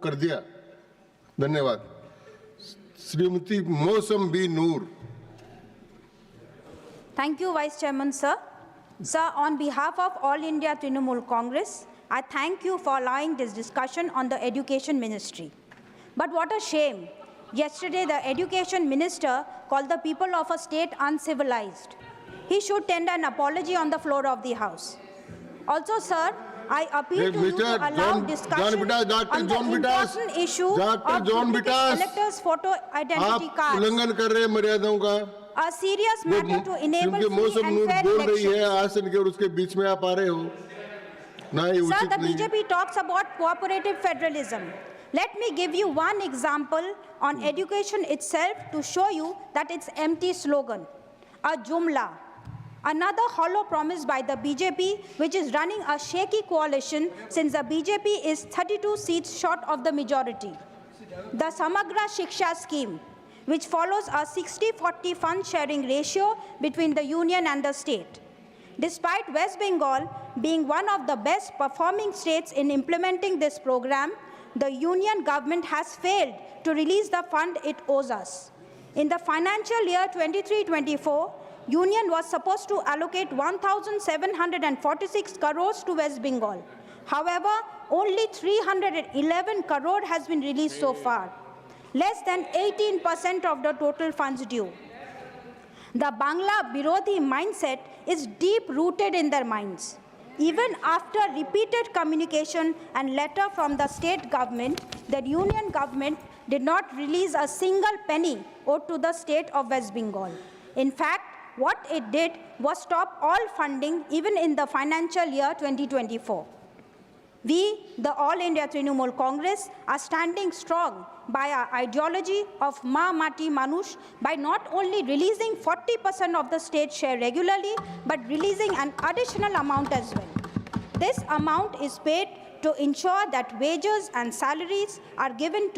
कर दिया। धन्यवाद। Shrimati Mausam B Noor. Thank you, Vice Chairman, sir. Sir, on behalf of All India Trinamool Congress, I thank you for allowing this discussion on the Education Ministry. But what a shame. Yesterday, the Education Minister called the people of a state uncivilized. He should tender an apology on the floor of the House. Also, sir, I appeal to you to allow discussion on the important issue of duplicate electors' photo identity cards. उल्लंघन कर रहे हैं मर्यादाओं का। A serious matter to enable free मौसम and Noor fair बोल रही है elections. आसन के और उसके बीच में आप आ रहे हो ना, ये Sir, उचित the नहीं। BJP talks about cooperative federalism. Let me give you one example on education itself to show you that it's empty slogan, a jumla. Another hollow promise by the BJP, which is running a shaky coalition since the BJP is 32 seats short of the majority. The Samagra Shiksha scheme, which follows a 60-40 fund sharing ratio between the union and the state. Despite West Bengal being one of the best performing states in implementing this program, the union government has failed to release the fund it owes us. In the financial year 23-24, Union was supposed to allocate 1,746 crores to West Bengal. However, only 311 crore has been released so far, less than 18% of the total funds due. The Bangla Birodhi mindset is deep-rooted in their minds. Even after repeated communication and letter from the state government, the union government did not release a single penny owed to the state of West Bengal. In fact, what it did was stop all funding even in the financial year 2024. We, the All India Trinamool Congress, are standing strong by our ideology of Ma Mati Manush by not only releasing 40% of the state share regularly, but releasing an additional amount as well. This amount is paid to ensure that wages and salaries are given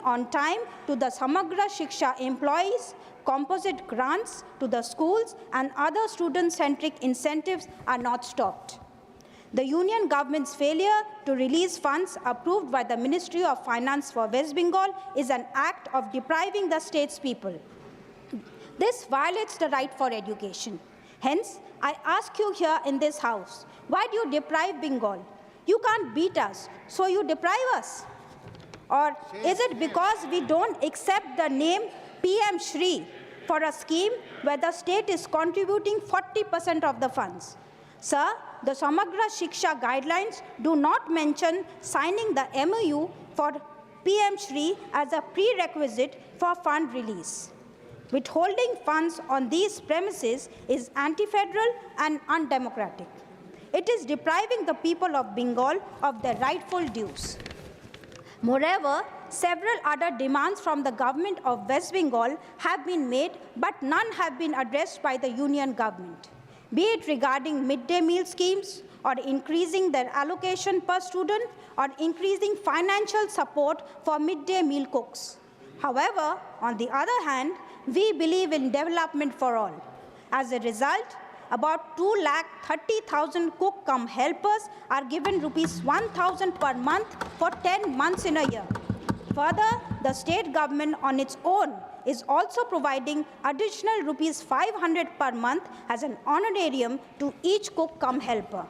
on time to the Samagra Shiksha employees, composite grants to the schools, and other student-centric incentives are not stopped. The union government's failure to release funds approved by the Ministry of Finance for West Bengal is an act of depriving the state's people. This violates the right for education. Hence, I ask you here in this House, why do you deprive Bengal? You can't beat us, so you deprive us. Or is it because we don't accept the name PM Shri for a scheme where the state is contributing 40% of the funds? Sir, the Samagra Shiksha guidelines do not mention signing the MOU for PM Shri as a prerequisite for fund release. Withholding funds on these premises is anti-federal and undemocratic. It is depriving the people of Bengal of their rightful dues. Moreover, several other demands from the government of West Bengal have been made, but none have been addressed by the union government, be it regarding midday meal schemes, or increasing their allocation per student, or increasing financial support for midday meal cooks. However, on the other hand, we believe in development for all. As a result, about 230,000 cook-cum-helpers are given ₹1,000 per month for 10 months in a year. Further, the state government on its own is also providing additional ₹500 per month as an honorarium to each cook-cum-helper.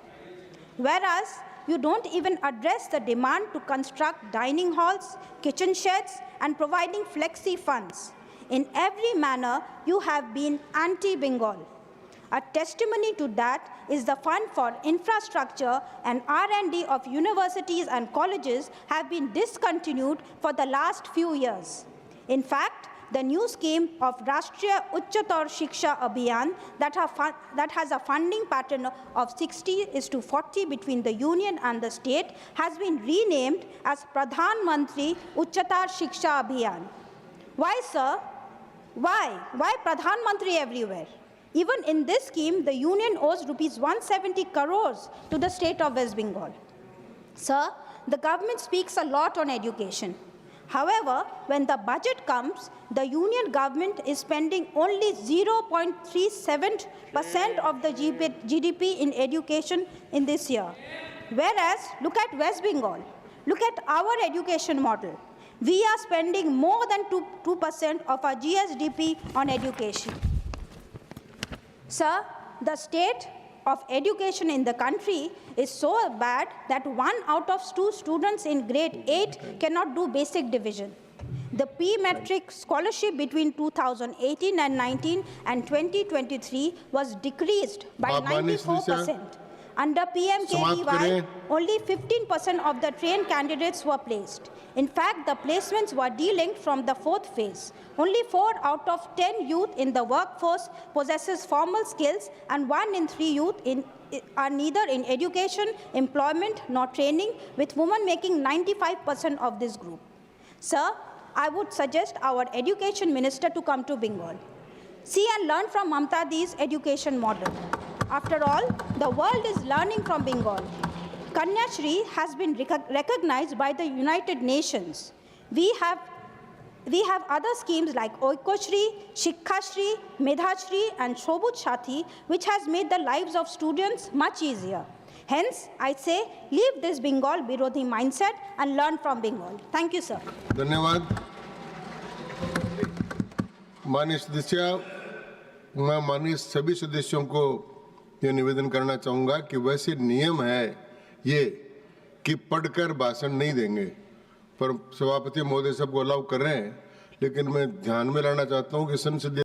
Whereas, you don't even address the demand to construct dining halls, kitchen sheds, and providing flexi funds. In every manner, you have been anti-Bengal. A testimony to that is the fund for infrastructure and R&D of universities and colleges have been discontinued for the last few years. In fact, the new scheme of Rashtriya Uchchatar Shiksha Abhiyan that has a funding pattern of 60:40 between the union and the state has been renamed as Pradhan Mantri Uchchatar Shiksha Abhiyan. Why, sir? Why? Why Pradhan Mantri everywhere? Even in this scheme, the union owes ₹170 crores to the state of West Bengal. Sir, the government speaks a lot on education. However, when the budget comes, the union government is spending only 0.37% of the GDP in education in this year. Whereas, look at West Bengal. Look at our education model. We are spending more than 2% of our GSDP on education. Sir, the state of education in the country is so bad that 1 out of 2 students in grade 8 cannot do basic division. The P-metric scholarship between 2018 and 19 and 2023 was decreased by 94%. Under PMKVY, only 15% of the trained candidates were placed. In fact, the placements were delinked from the 4th phase. Only 4 out of 10 youth in the workforce possesses formal skills, and 1 in 3 youth are neither in education, employment, nor training, with women making 95% of this group. Sir, I would suggest our education minister to come to Bengal. See and learn from Mamta Di's education model. After all, the world is learning from Bengal. Kanya Shri has been recognized by the United Nations. We have other schemes like Oikoshri, Shikkashri, Medhashri, and Shobut Shati, which has made the lives of students much easier. Hence, I say, leave this Bengal Birodhi mindset and learn from Bengal. Thank you, sir. धन्यवाद माननीय सदस्य। मैं माननीय सभी सदस्यों को यह निवेदन करना चाहूँगा कि वैसे नियम है ये कि पढ़कर भाषण नहीं देंगे, पर सभापति महोदय सबको अलाउ कर रहे हैं, लेकिन मैं ध्यान में लाना चाहता हूँ कि संसदीय